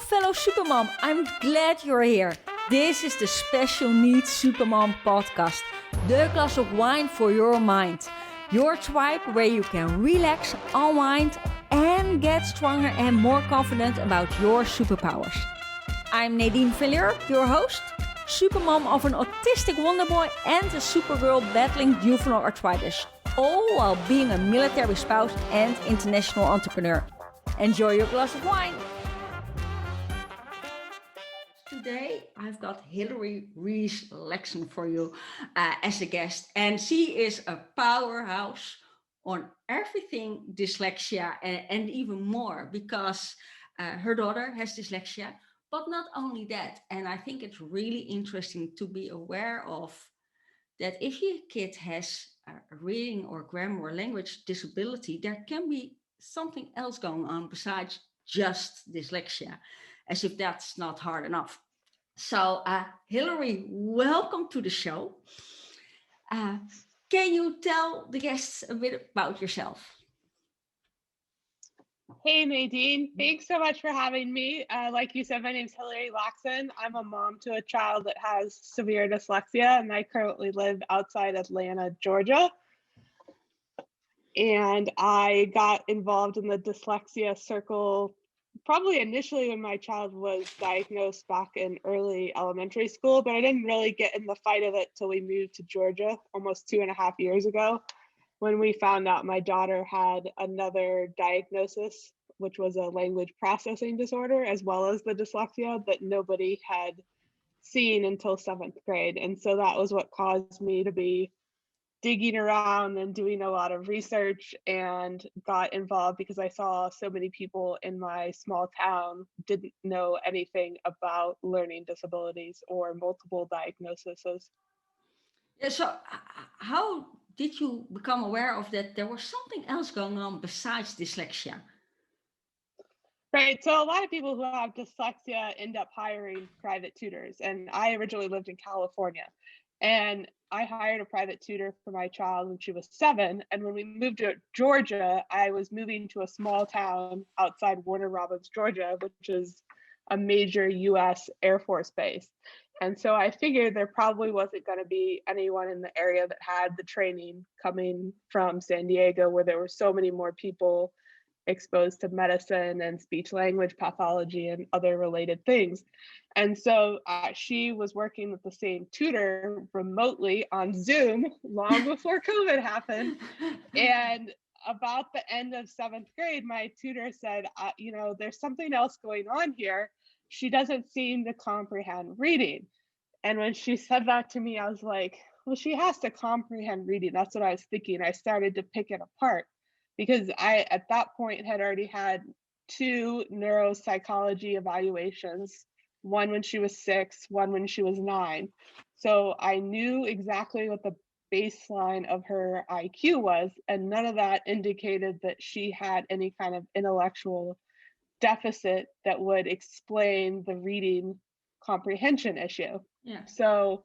fellow Supermom, I'm glad you're here. This is the Special Needs Supermom Podcast, the glass of wine for your mind. Your tribe where you can relax, unwind, and get stronger and more confident about your superpowers. I'm Nadine Villier, your host, supermom of an autistic wonderboy and a supergirl battling juvenile arthritis, all while being a military spouse and international entrepreneur. Enjoy your glass of wine. Today, I've got Hilary Laxson for you as a guest, and she is a powerhouse on everything dyslexia and even more because her daughter has dyslexia, but not only that. And I think it's really interesting to be aware of that if your kid has a reading or grammar or language disability, there can be something else going on besides just dyslexia, as if that's not hard enough. So, Hilary, welcome to the show. Can you tell the guests a bit about yourself? Hey, Nadine. Thanks so much for having me. Like you said, my name is Hilary Laxson. I'm a mom to a child that has severe dyslexia, and I currently live outside Atlanta, Georgia. And I got involved in the dyslexia circle probably initially when my child was diagnosed back in early elementary school, but I didn't really get in the fight of it till we moved to Georgia almost 2.5 years ago, when we found out my daughter had another diagnosis, which was a language processing disorder, as well as the dyslexia that nobody had seen until 7th grade. And so that was what caused me to be digging around and doing a lot of research, and got involved because I saw so many people in my small town didn't know anything about learning disabilities or multiple diagnoses. Yeah, so how did you become aware of that there was something else going on besides dyslexia? Right, so a lot of people who have dyslexia end up hiring private tutors, and I originally lived in California, and I hired a private tutor for my child when she was 7. And when we moved to Georgia, I was moving to a small town outside Warner Robins, Georgia, which is a major US Air Force base. And so I figured there probably wasn't going to be anyone in the area that had the training coming from San Diego, where there were so many more people exposed to medicine and speech language pathology and other related things. And so she was working with the same tutor remotely on Zoom long before COVID happened. And about the end of 7th grade, my tutor said, there's something else going on here. She doesn't seem to comprehend reading. And when she said that to me, I was like, well, she has to comprehend reading. That's what I was thinking. I started to pick it apart, because I, at that point, had already had 2 neuropsychology evaluations, one when she was 6, one when she was 9. So I knew exactly what the baseline of her IQ was, and none of that indicated that she had any kind of intellectual deficit that would explain the reading comprehension issue. Yeah. So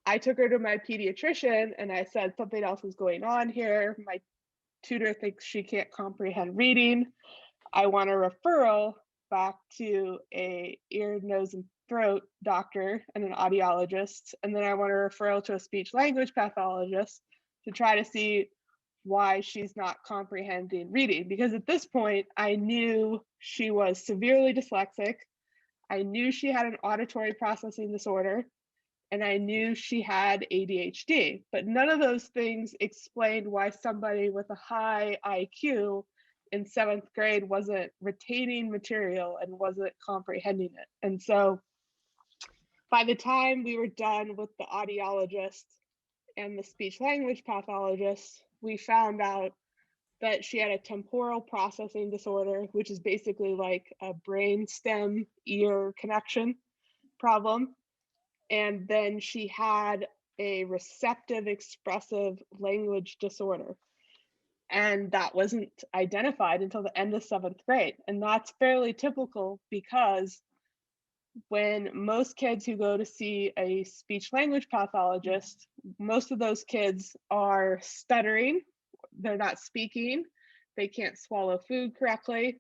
I took her to my pediatrician and I said, something else is going on here. My tutor thinks she can't comprehend reading. I want a referral back to a ear, nose, and throat doctor and an audiologist. And then I want a referral to a speech language pathologist to try to see why she's not comprehending reading. Because at this point, I knew she was severely dyslexic. I knew she had an auditory processing disorder, and I knew she had ADHD, but none of those things explained why somebody with a high IQ in 7th grade wasn't retaining material and wasn't comprehending it. And so by the time we were done with the audiologist and the speech language pathologist, we found out that she had a temporal processing disorder, which is basically like a brain stem ear connection problem. And then she had a receptive expressive language disorder. And that wasn't identified until the end of 7th grade. And that's fairly typical, because when most kids who go to see a speech language pathologist, most of those kids are stuttering, they're not speaking, they can't swallow food correctly,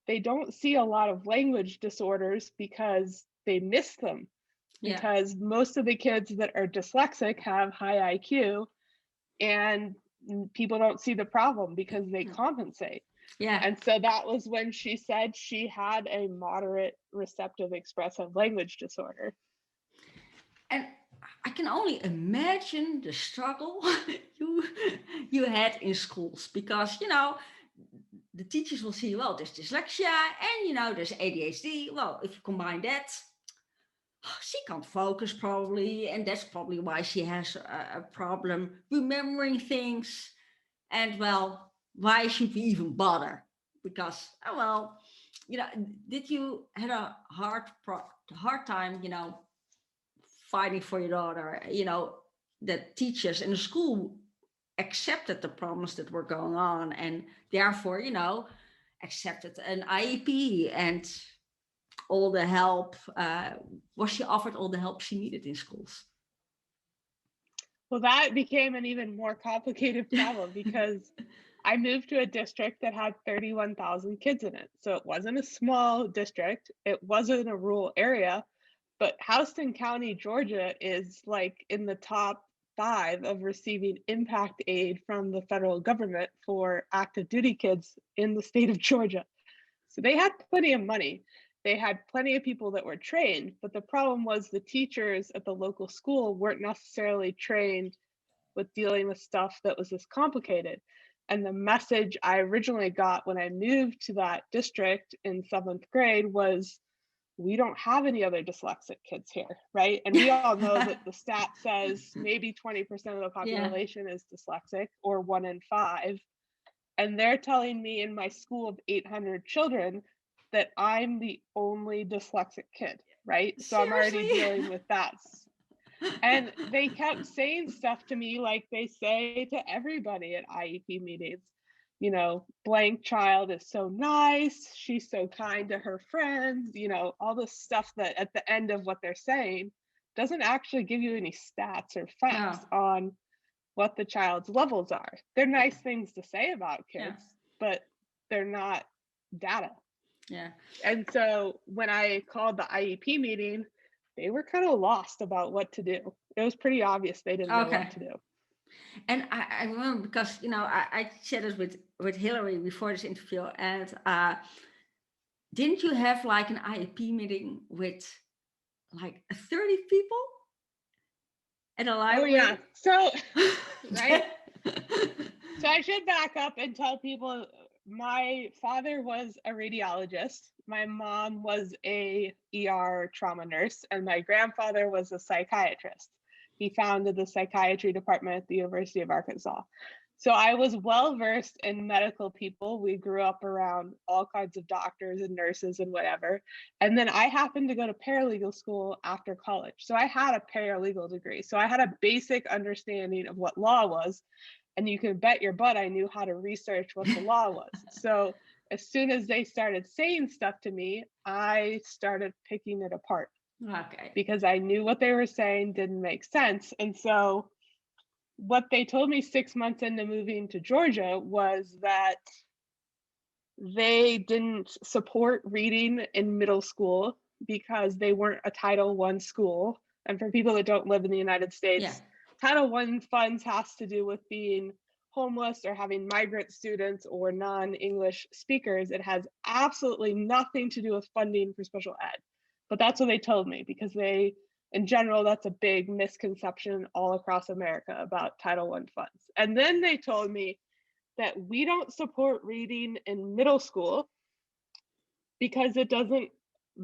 they don't see a lot of language disorders because they miss them. Yeah. Because most of the kids that are dyslexic have high IQ, and people don't see the problem because they compensate. Yeah. And so that was when she said she had a moderate receptive expressive language disorder. And I can only imagine the struggle you had in schools, because the teachers will see, well, there's dyslexia and there's ADHD. Well, if you combine that, she can't focus probably, and that's probably why she has a problem remembering things. And well, why should we even bother? Because did you had a hard time, fighting for your daughter? That teachers in the school accepted the problems that were going on, and therefore, accepted an IEP and all the help. Was she offered all the help she needed in schools? Well, that became an even more complicated problem because I moved to a district that had 31,000 kids in it. So it wasn't a small district. It wasn't a rural area, but Houston County, Georgia is like in the top 5 of receiving impact aid from the federal government for active duty kids in the state of Georgia. So they had plenty of money. They had plenty of people that were trained, but the problem was the teachers at the local school weren't necessarily trained with dealing with stuff that was this complicated. And the message I originally got when I moved to that district in 7th grade was, we don't have any other dyslexic kids here, right? And we all know that the stat says maybe 20% of the population is dyslexic, or 1 in 5. And they're telling me in my school of 800 children that I'm the only dyslexic kid, right? So I'm already dealing with that. And they kept saying stuff to me like they say to everybody at IEP meetings. Blank child is so nice, she's so kind to her friends, all this stuff that at the end of what they're saying doesn't actually give you any stats or facts on what the child's levels are. They're nice things to say about kids, but they're not data. Yeah. And so when I called the IEP meeting, they were kind of lost about what to do. It was pretty obvious they didn't know what to do. And I remember, because I chatted with Hilary before this interview, and didn't you have like an IEP meeting with like 30 people at a library? Oh yeah. So right. So I should back up and tell people my father was a radiologist, my mom was a ER trauma nurse, and my grandfather was a psychiatrist. He founded the psychiatry department at the University of Arkansas. So I was well versed in medical people. We grew up around all kinds of doctors and nurses and whatever. And then I happened to go to paralegal school after college. So I had a paralegal degree. So I had a basic understanding of what law was. And you can bet your butt I knew how to research what the law was. So as soon as they started saying stuff to me, I started picking it apart. Okay. Because I knew what they were saying didn't make sense. And so what they told me 6 months into moving to Georgia was that they didn't support reading in middle school because they weren't a Title I school. And for people that don't live in the United States, Title I funds has to do with being homeless or having migrant students or non-English speakers. It has absolutely nothing to do with funding for special ed. But that's what they told me, because in general, that's a big misconception all across America about Title I funds. And then they told me that we don't support reading in middle school because the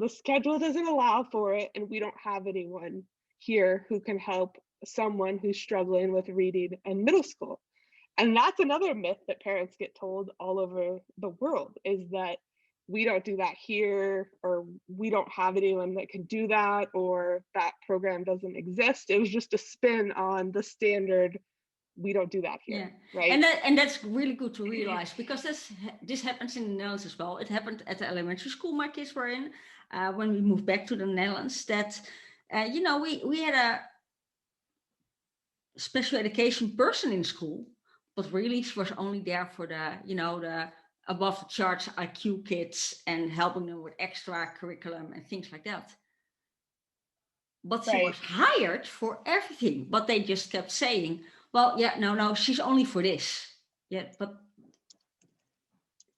schedule doesn't allow for it, and we don't have anyone here who can help someone who's struggling with reading in middle school. And that's another myth that parents get told all over the world, is that we don't do that here, or we don't have anyone that can do that, or that program doesn't exist. It was just a spin on the standard, we don't do that here, right? And that's really good to realize, because this happens in the Netherlands as well. It happened at the elementary school my kids were in when we moved back to the Netherlands. That we had a special education person in school, but really she was only there for the above the charts IQ kids and helping them with extra curriculum and things like that. But she was Right. hired for everything. But they just kept saying, well, yeah, no, she's only for this. Yeah, but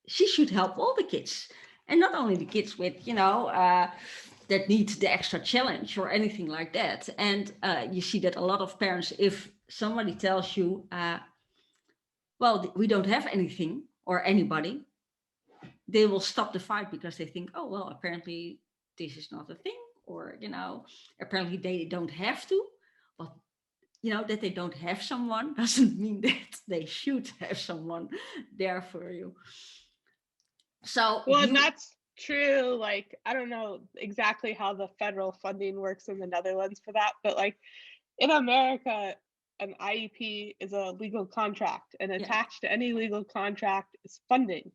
she should help all the kids. And not only the kids with, that need the extra challenge or anything like that. And you see that a lot of parents, if somebody tells you, well, we don't have anything or anybody, they will stop the fight because they think, oh, well, apparently this is not a thing, or, apparently they don't have to. But, that they don't have someone doesn't mean that they should have someone there for you. So Well, and that's true. Like, I don't know exactly how the federal funding works in the Netherlands for that, but like in America, an IEP is a legal contract, and attached to any legal contract is funding.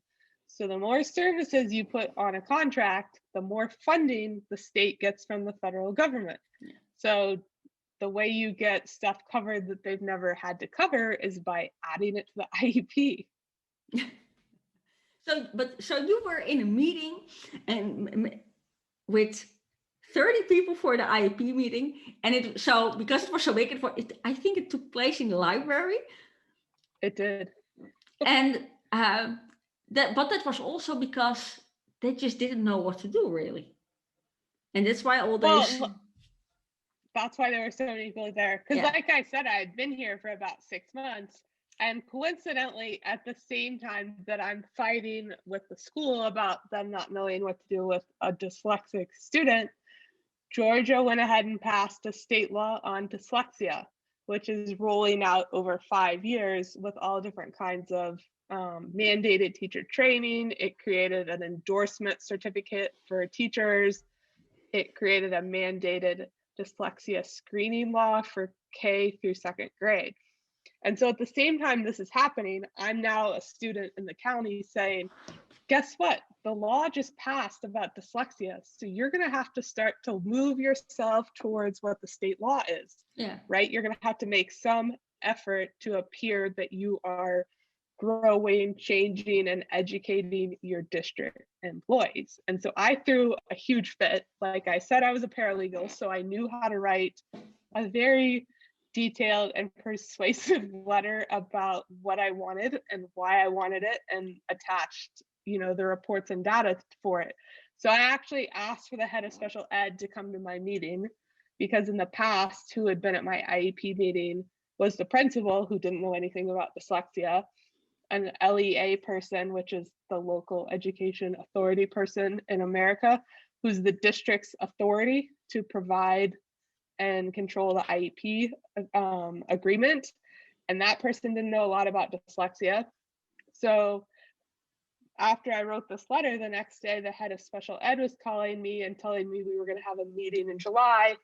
So the more services you put on a contract, the more funding the state gets from the federal government. Yeah. So the way you get stuff covered that they've never had to cover is by adding it to the IEP. So you were in a meeting and with 30 people for the IEP meeting, and because it was so big, I think it took place in the library. It did. And that was also because they just didn't know what to do, really. And that's why all those. Well, that's why there were so many people there. Because like I said, I had been here for about 6 months. And coincidentally, at the same time that I'm fighting with the school about them not knowing what to do with a dyslexic student, Georgia went ahead and passed a state law on dyslexia, which is rolling out over 5 years with all different kinds of mandated teacher training. It created an endorsement certificate for teachers. It created a mandated dyslexia screening law for K through 2nd grade. And so at the same time this is happening, I'm now a student in the county saying, guess what? The law just passed about dyslexia. So you're going to have to start to move yourself towards what the state law is. Yeah. Right? You're going to have to make some effort to appear that you are growing, changing, and educating your district employees. And so I threw a huge fit. Like I said, I was a paralegal, so I knew how to write a very detailed and persuasive letter about what I wanted and why I wanted it, and attached, the reports and data for it. So I actually asked for the head of special ed to come to my meeting, because in the past, who had been at my IEP meeting was the principal, who didn't know anything about dyslexia, an LEA person, which is the local education authority person in America, who's the district's authority to provide and control the IEP agreement. And that person didn't know a lot about dyslexia. So after I wrote this letter, the next day, the head of special ed was calling me and telling me we were going to have a meeting in July,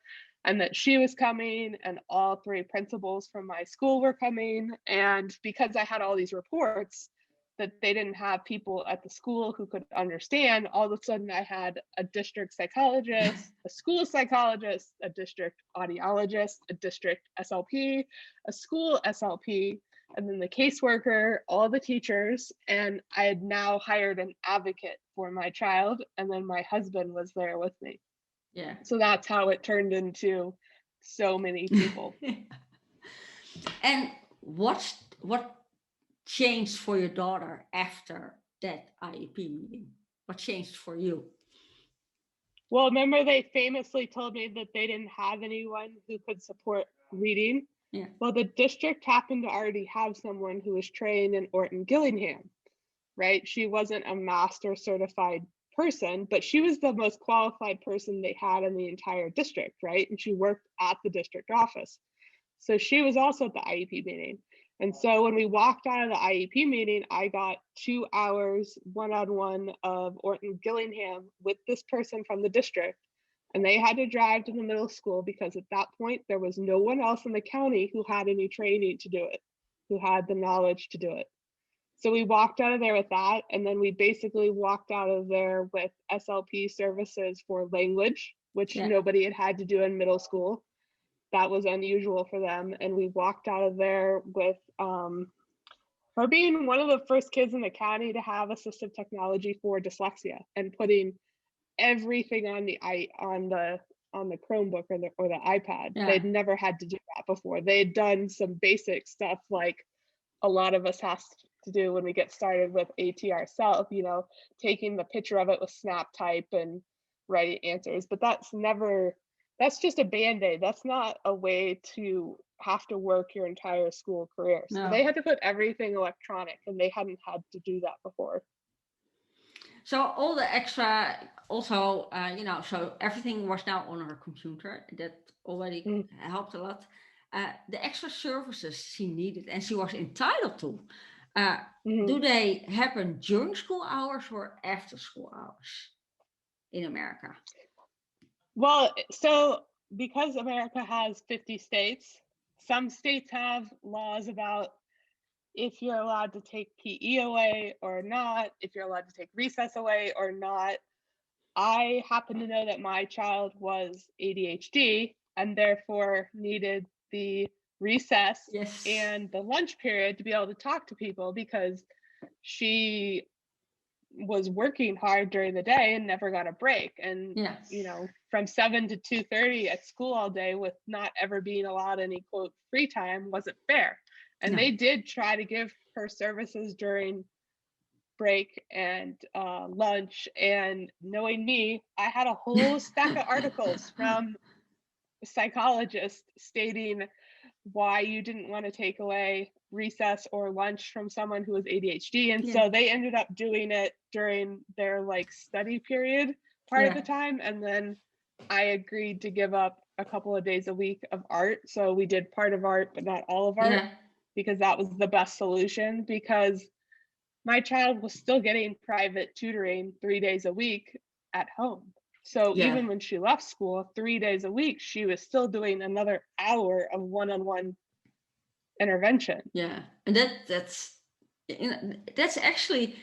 and that she was coming, and all 3 principals from my school were coming. And because I had all these reports that they didn't have people at the school who could understand, all of a sudden I had a district psychologist, a school psychologist, a district audiologist, a district SLP, a school SLP, and then the caseworker, all the teachers. And I had now hired an advocate for my child, and then my husband was there with me. Yeah. So that's how it turned into so many people. And what changed for your daughter after that IEP meeting? What changed for you? Well, remember they famously told me that they didn't have anyone who could support reading. Yeah. Well, the district happened to already have someone who was trained in Orton Gillingham, right? She wasn't a master certified person, but she was the most qualified person they had in the entire district, right? And she worked at the district office. So she was also at the IEP meeting. And so when we walked out of the IEP meeting, I got 2 hours one-on-one of Orton Gillingham with this person from the district. And they had to drive to the middle school, because at that point, there was no one else in the county who had any training to do it, who had the knowledge to do it. So we walked out of there with that. And then we basically walked out of there with SLP services for language, which nobody had to do in middle school. That was unusual for them. And we walked out of there with her being one of the first kids in the county to have assistive technology for dyslexia and putting everything on the Chromebook or the iPad. Yeah. They'd never had to do that before. They'd done some basic stuff like a lot of us has to do when we get started with AT ourselves, taking the picture of it with snap type and writing answers. But that's just a Band-Aid. That's not a way to have to work your entire school career. So No. they had to put everything electronic, and they hadn't had to do that before. So all the extra, also, so everything was now on her computer. That already helped a lot. The extra services she needed and she was entitled to, do they happen during school hours or after school hours in America? Well, so because America has 50 states, some states have laws about if you're allowed to take PE away or not, if you're allowed to take recess away or not. I happen to know that my child was ADHD and therefore needed the recess and the lunch period to be able to talk to people because she was working hard during the day and never got a break. And, from 7 to 2:30 at school all day with not ever being allowed any quote free time wasn't fair. And they did try to give her services during break and lunch. And knowing me, I had a whole stack of articles from psychologists stating why you didn't want to take away recess or lunch from someone who was ADHD. And so they ended up doing it during their study period part of the time. And then I agreed to give up a couple of days a week of art. So we did part of art, but not all of art, because that was the best solution, because my child was still getting private tutoring 3 days a week at home. So even when she left school 3 days a week, she was still doing another hour of one-on-one intervention. Yeah, and that's actually,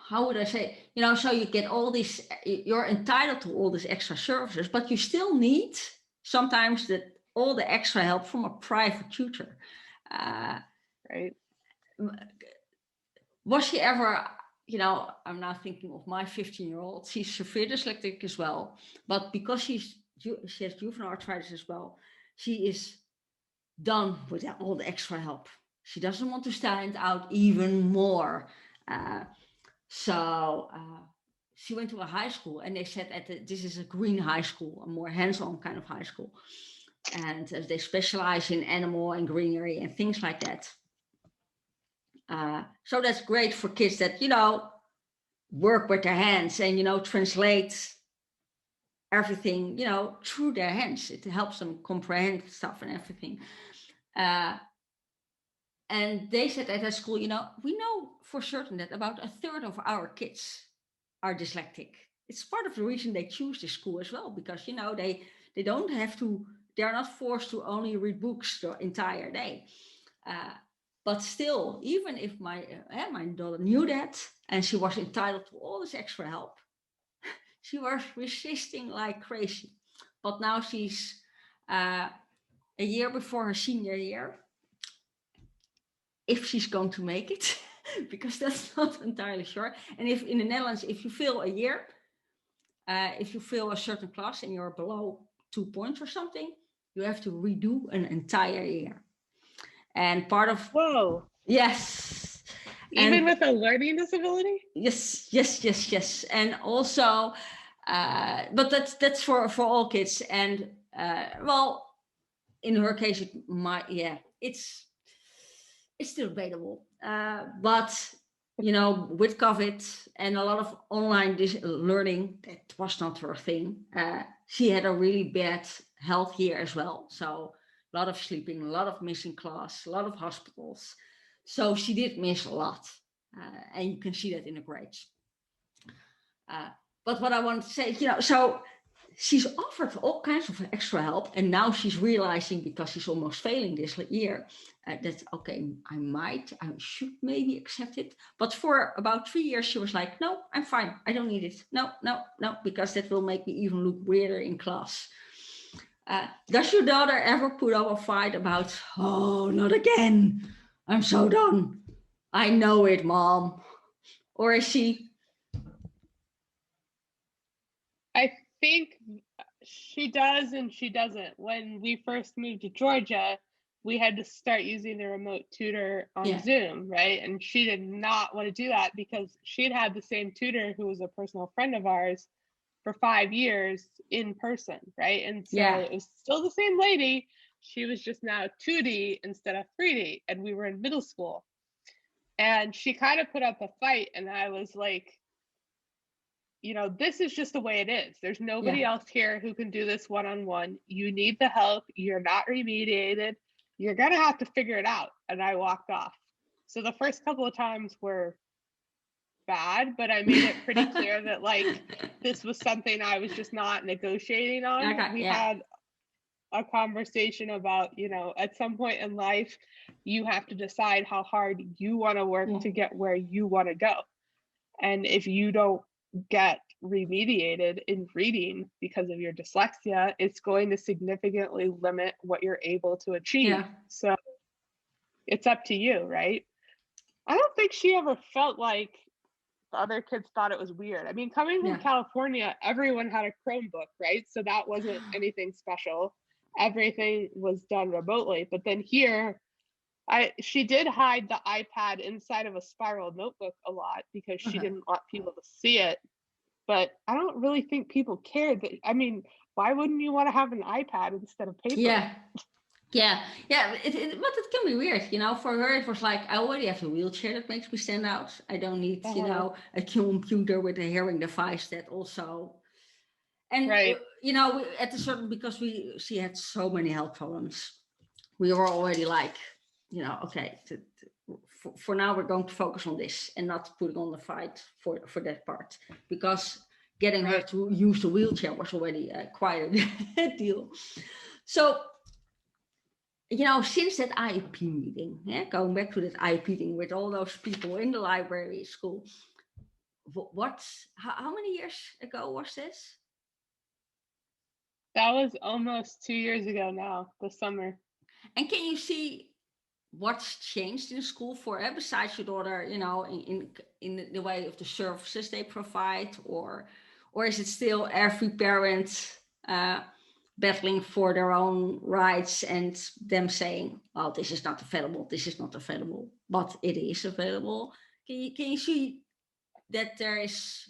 how would I say? So you get all these, you're entitled to all these extra services, but you still need sometimes all the extra help from a private tutor. Right. Was she ever, I'm now thinking of my 15-year-old, she's severe dyslexic as well, but because she has juvenile arthritis as well, she is done with all the extra help. She doesn't want to stand out even more. So she went to a high school, and they said this is a green high school, a more hands-on kind of high school. And they specialize in animal and greenery and things like that. So that's great for kids that, work with their hands and, translate everything, through their hands. It helps them comprehend stuff and everything. And they said at that school, we know for certain that about a third of our kids are dyslexic. It's part of the reason they choose this school as well, because, they don't have to, they're not forced to only read books the entire day. But still, even if my daughter knew that and she was entitled to all this extra help, she was resisting like crazy. But now she's a year before her senior year, if she's going to make it, because that's not entirely sure. And if in the Netherlands, if you fail a year, if you fail a certain class and you're below 2 points or something, you have to redo an entire year. And part of yes, even with a learning disability. Yes, and also, but that's for all kids. And in her case, it might it's still debatable. But with COVID and a lot of online learning, that was not her thing. She had a really bad health year as well, so. A lot of sleeping, a lot of missing class, a lot of hospitals. So she did miss a lot. And you can see that in the grades. But what I want to say, so she's offered all kinds of extra help. And now she's realizing, because she's almost failing this year, that, okay, I should maybe accept it. But for about 3 years, she was like, no, I'm fine. I don't need it. No, because that will make me even look weirder in class. Does your daughter ever put up a fight about, oh, not again, I'm so done, I know it, Mom? Or is she? I think she does and she doesn't. When we first moved to Georgia, we had to start using the remote tutor on Zoom, right? And she did not want to do that because she'd had the same tutor who was a personal friend of ours for 5 years in person, right? And so it was still the same lady. She was just now 2D instead of 3D, and we were in middle school. And she kind of put up a fight, and I was like, this is just the way it is. There's nobody else here who can do this one-on-one. You need the help. You're not remediated. You're going to have to figure it out. And I walked off. So the first couple of times were bad, but I made it pretty clear that this was something I was just not negotiating on. Okay, we had a conversation about, at some point in life, you have to decide how hard you want to work to get where you want to go. And if you don't get remediated in reading because of your dyslexia, it's going to significantly limit what you're able to achieve. So it's up to you, right? I don't think she ever felt like the other kids thought it was weird. I mean, coming from California, everyone had a Chromebook, right? So that wasn't anything special. Everything was done remotely. But then here, she did hide the iPad inside of a spiral notebook a lot because she didn't want people to see it. But I don't really think people cared. I mean, why wouldn't you want to have an iPad instead of paper? Yeah. But it can be weird, For her, it was like, I already have a wheelchair that makes me stand out. I don't need, a computer with a hearing device that also. And at a certain, because she had so many health problems, we were already like, okay, for now we're going to focus on this and not putting on the fight for that part, because getting her to use the wheelchair was already quite a deal. So, since that IEP meeting, going back to that IEP meeting with all those people in the library school, how many years ago was this? That was almost 2 years ago now, this summer. And can you see what's changed in school for her, besides your daughter, in the way of the services they provide, or is it still every parent battling for their own rights and them saying, well, this is not available, but it is available? Can you see that there is,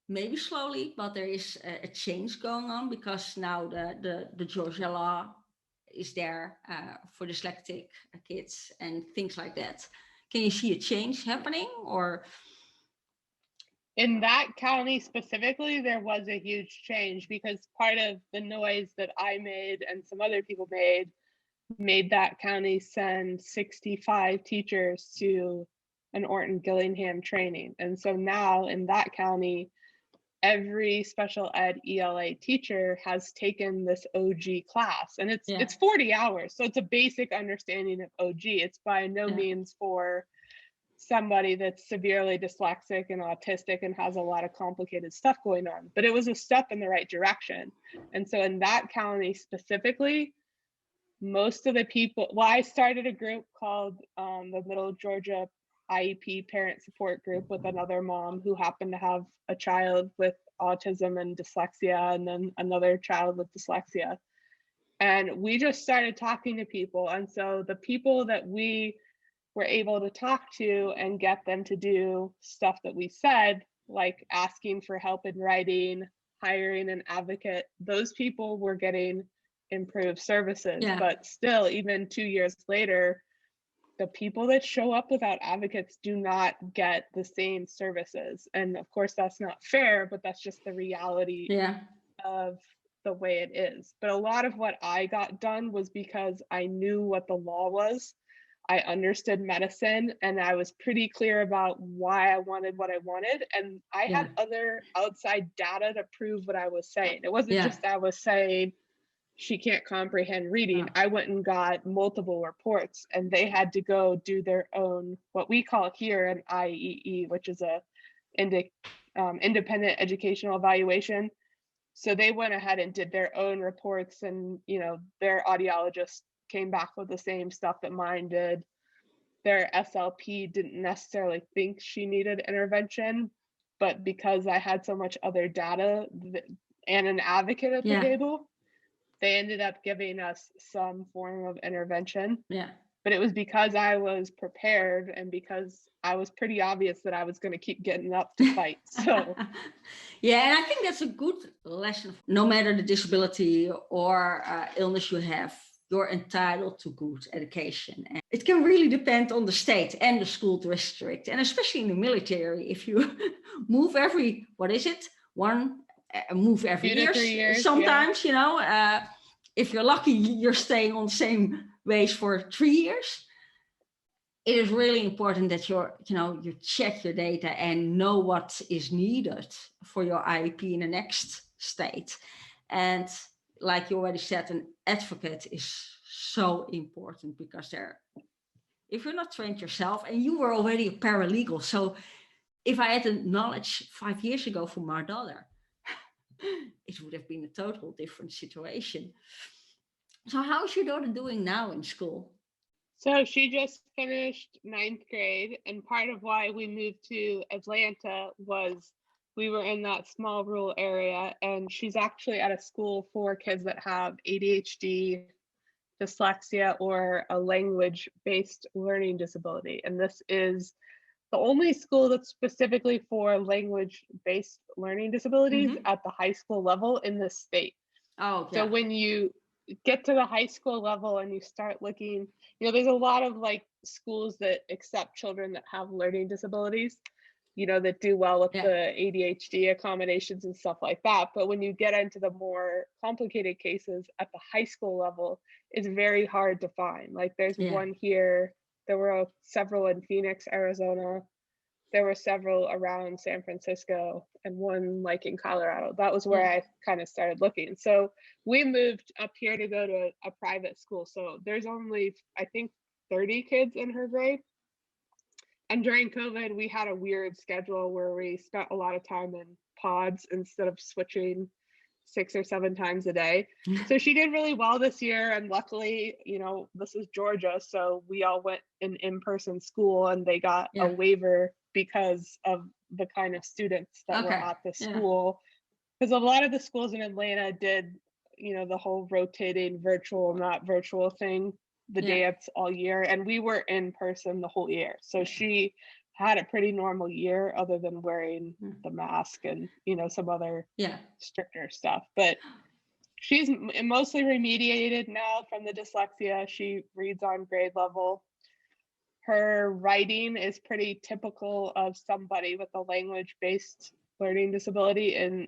maybe slowly, but there is a change going on, because now the Georgia law is there for dyslexic kids and things like that? Can you see a change happening, or? In that county specifically, there was a huge change, because part of the noise that I made and some other people made that county send 65 teachers to an Orton Gillingham training. And so now in that county, every special ed ELA teacher has taken this OG class, and it's 40 hours. So it's a basic understanding of OG. It's by no means for somebody that's severely dyslexic and autistic and has a lot of complicated stuff going on, but it was a step in the right direction. And so in that county specifically, most of the people, I started a group called the Middle Georgia IEP Parent Support Group with another mom who happened to have a child with autism and dyslexia, and then another child with dyslexia. And we just started talking to people. And so the people that we were able to talk to and get them to do stuff that we said, like asking for help in writing, hiring an advocate, those people were getting improved services. But still, even 2 years later, the people that show up without advocates do not get the same services. And of course, that's not fair, but that's just the reality of the way it is. But a lot of what I got done was because I knew what the law was. I understood medicine, and I was pretty clear about why I wanted what I wanted. And I had other outside data to prove what I was saying. It wasn't just I was saying, she can't comprehend reading. I went and got multiple reports, and they had to go do their own, what we call here an IEE, which is a independent educational evaluation. So they went ahead and did their own reports, and their audiologist came back with the same stuff that mine did. Their SLP didn't necessarily think she needed intervention, but because I had so much other data and an advocate at the table, they ended up giving us some form of intervention. Yeah. But it was because I was prepared and because I was pretty obvious that I was going to keep getting up to fight. So yeah, and I think that's a good lesson. No matter the disability or illness you have, you're entitled to good education. And it can really depend on the state and the school district, and especially in the military. If you move every, move every 2 to 3 years, sometimes, if you're lucky, you're staying on the same base for 3 years. It is really important that you check your data and know what is needed for your IEP in the next state. And like you already said, an advocate is so important, because if you're not trained yourself, and you were already a paralegal, so if I had the knowledge 5 years ago from my daughter, it would have been a total different situation. So how's your daughter doing now in school? So she just finished 9th grade, and part of why we moved to Atlanta was we were in that small rural area, and she's actually at a school for kids that have ADHD, dyslexia, or a language-based learning disability. And this is the only school that's specifically for language-based learning disabilities at the high school level in this state. Oh, yeah. So when you get to the high school level and you start looking, there's a lot of like schools that accept children that have learning disabilities, that do well with the ADHD accommodations and stuff like that. But when you get into the more complicated cases at the high school level, it's very hard to find. Like there's one here, there were several in Phoenix, Arizona. There were several around San Francisco, and one like in Colorado. That was where I kind of started looking. So we moved up here to go to a private school. So there's only, I think, 30 kids in her grade. And during COVID, we had a weird schedule where we spent a lot of time in pods instead of switching 6 or 7 times a day. So she did really well this year. And luckily, this is Georgia, so we all went in-person school, and they got a waiver because of the kind of students that were at the school. Because a lot of the schools in Atlanta did, the whole rotating virtual, not virtual thing, the dance all year. And we were in person the whole year. So she had a pretty normal year, other than wearing the mask and, some other stricter stuff. But she's mostly remediated now from the dyslexia. She reads on grade level. Her writing is pretty typical of somebody with a language-based learning disability, and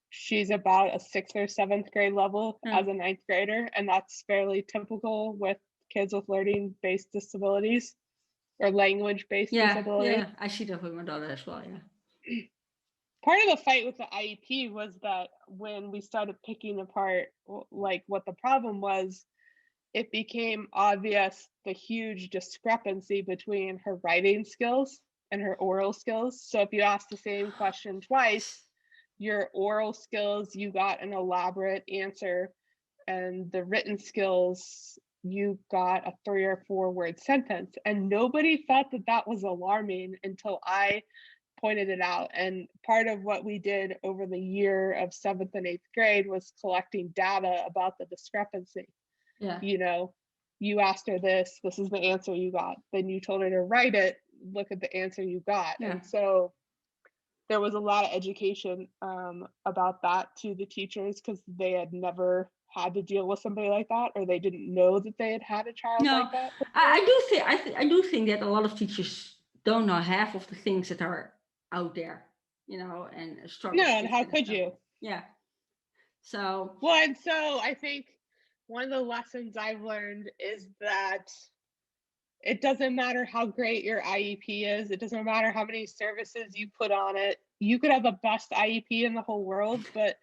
she's about a 6th or 7th grade level as a 9th grader, and that's fairly typical with kids with learning-based disabilities or language-based disability. Yeah, I see that with my daughter as well, Part of the fight with the IEP was that when we started picking apart like what the problem was, it became obvious the huge discrepancy between her writing skills and her oral skills. So if you ask the same question twice, your oral skills, you got an elaborate answer, and the written skills, you got a 3 or 4 word sentence. And nobody thought that that was alarming until I pointed it out. And part of what we did over the year of 7th and 8th grade was collecting data about the discrepancy. You asked her this is the answer you got. Then you told her to write it, look at the answer you got. And so there was a lot of education about that to the teachers, because they had never had to deal with somebody like that, or they didn't know that they had a child like that. I do think that a lot of teachers don't know half of the things that are out there, and struggle. No, and how could you? Yeah. So. Well, and so I think one of the lessons I've learned is that it doesn't matter how great your IEP is. It doesn't matter how many services you put on it. You could have the best IEP in the whole world, but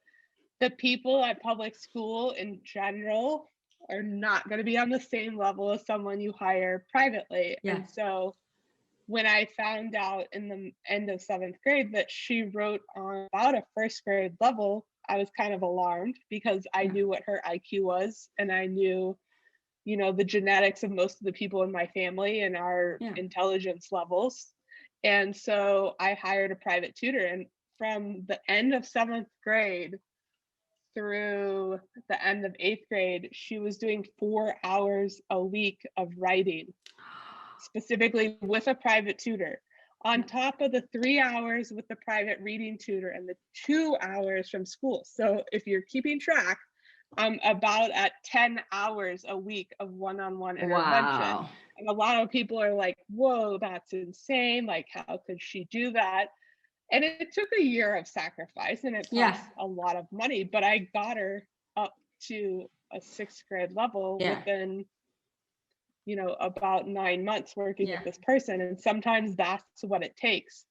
the people at public school in general are not going to be on the same level as someone you hire privately. And so when I found out in the end of 7th grade that she wrote on about a 1st grade level, I was kind of alarmed because I Yeah. knew what her IQ was, and I knew, the genetics of most of the people in my family and our Yeah. intelligence levels. And so I hired a private tutor, and from the end of 7th grade through the end of 8th grade, she was doing 4 hours a week of writing, specifically with a private tutor, on top of the 3 hours with the private reading tutor and the 2 hours from school. So if you're keeping track, I'm about at 10 hours a week of one-on-one intervention. Wow. And a lot of people are like, whoa, that's insane. Like, how could she do that? And it took a year of sacrifice and it Yeah. cost a lot of money, but I got her up to a 6th grade level Yeah. within, about 9 months working Yeah. with this person. And sometimes that's what it takes.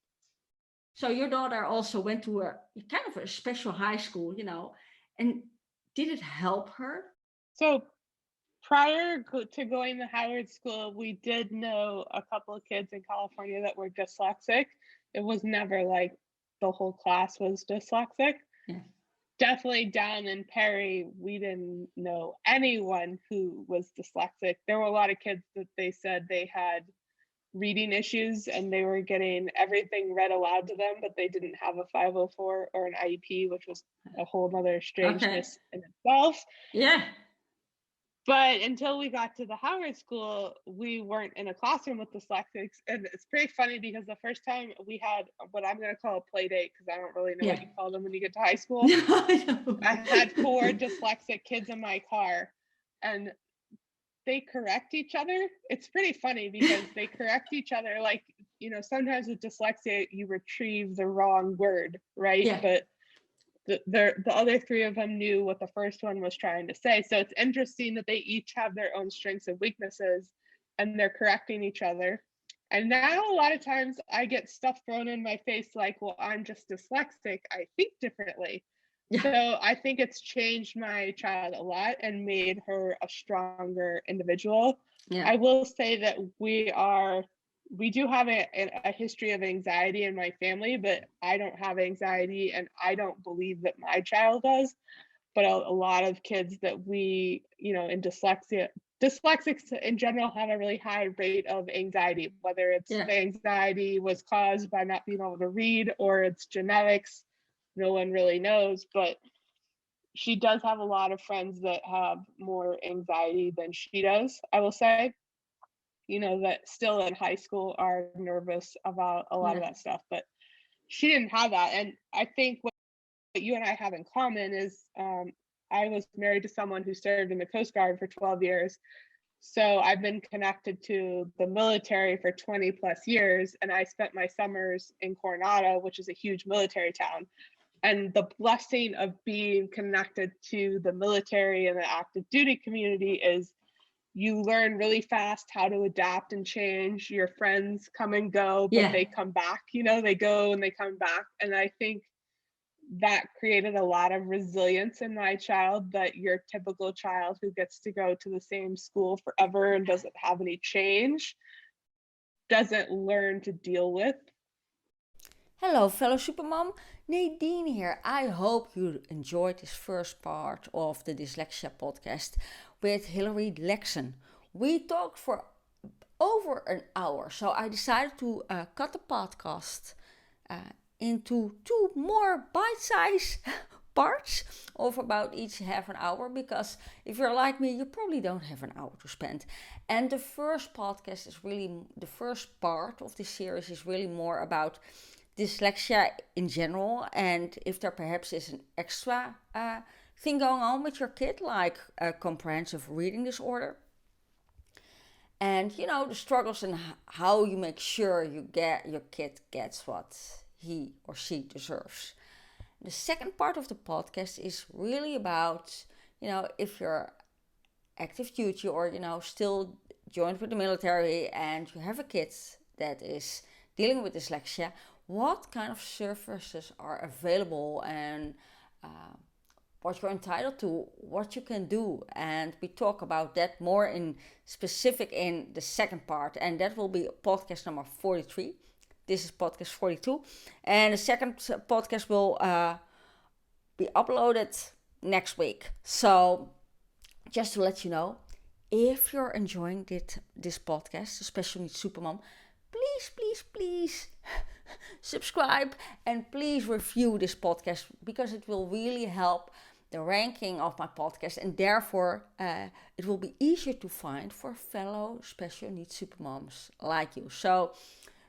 So your daughter also went to a kind of a special high school, and did it help her? So prior to going to Howard School, we did know a couple of kids in California that were dyslexic. It was never like the whole class was dyslexic. Yeah. Definitely down in Perry, we didn't know anyone who was dyslexic. There were a lot of kids that they said they had reading issues and they were getting everything read aloud to them, but they didn't have a 504 or an IEP, which was a whole other strangeness in itself. Yeah. But until we got to the Howard School, we weren't in a classroom with dyslexics. And it's pretty funny because the first time we had what I'm going to call a play date, because I don't really know what you call them when you get to high school. I had 4 dyslexic kids in my car and they correct each other. It's pretty funny because they correct each other. Like, sometimes with dyslexia, you retrieve the wrong word, right? Yeah. But the other 3 of them knew what the first one was trying to say. So it's interesting that they each have their own strengths and weaknesses and they're correcting each other. And now a lot of times I get stuff thrown in my face like, well, I'm just dyslexic. I think differently. Yeah. So I think it's changed my child a lot and made her a stronger individual. Yeah. I will say that we do have a history of anxiety in my family, but I don't have anxiety and I don't believe that my child does. But a lot of kids that we, in dyslexics in general have a really high rate of anxiety, whether it's the anxiety was caused by not being able to read or it's genetics. No one really knows, but she does have a lot of friends that have more anxiety than she does, I will say. That still in high school are nervous about a lot of that stuff, but she didn't have that. And I think what you and I have in common is I was married to someone who served in the Coast Guard for 12 years. So I've been connected to the military for 20 plus years. And I spent my summers in Coronado, which is a huge military town. And the blessing of being connected to the military and the active duty community is you learn really fast how to adapt and change. Your friends come and go, but they come back, they go and they come back. And I think that created a lot of resilience in my child that your typical child who gets to go to the same school forever and doesn't have any change doesn't learn to deal with. Hello, fellow Supermom. Nadine here. I hope you enjoyed this first part of the Dyslexia podcast with Hilary Laxson. We talked for over an hour, so I decided to cut the podcast into 2 more bite-sized parts of about each half an hour, because if you're like me, you probably don't have an hour to spend. And the first podcast is really, the first part of this series is really more about dyslexia in general, and if there perhaps is an extra thing going on with your kid, like a comprehensive reading disorder, and the struggles and how you make sure your kid gets what he or she deserves. The second part of the podcast is really about if you're active duty or still joined with the military and you have a kid that is dealing with dyslexia, what kind of services are available and what you're entitled to, what you can do, and we talk about that more in specific in the second part, and that will be podcast number 43. This is podcast 42, and the second podcast will be uploaded next week. So just to let you know, if you're enjoying this podcast, the Special Needs Supermom, please subscribe and please review this podcast, because it will really help the ranking of my podcast, and therefore it will be easier to find for fellow Special Needs Supermoms like you. So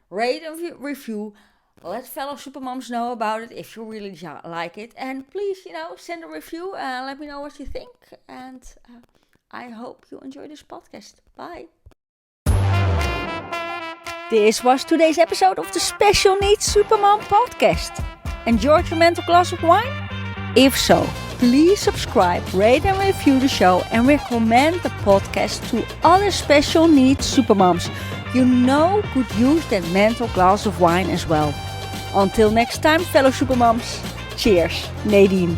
rate and review. Let fellow supermoms know about it if you really like it. And please, send a review and let me know what you think. And I hope you enjoy this podcast. Bye. This was today's episode of the Special Needs Supermom Podcast. Enjoyed your mental glass of wine? If so, please subscribe, rate and review the show, and recommend the podcast to other Special Needs Supermoms you know could use that mental glass of wine as well. Until next time, fellow supermoms. Cheers, Nadine.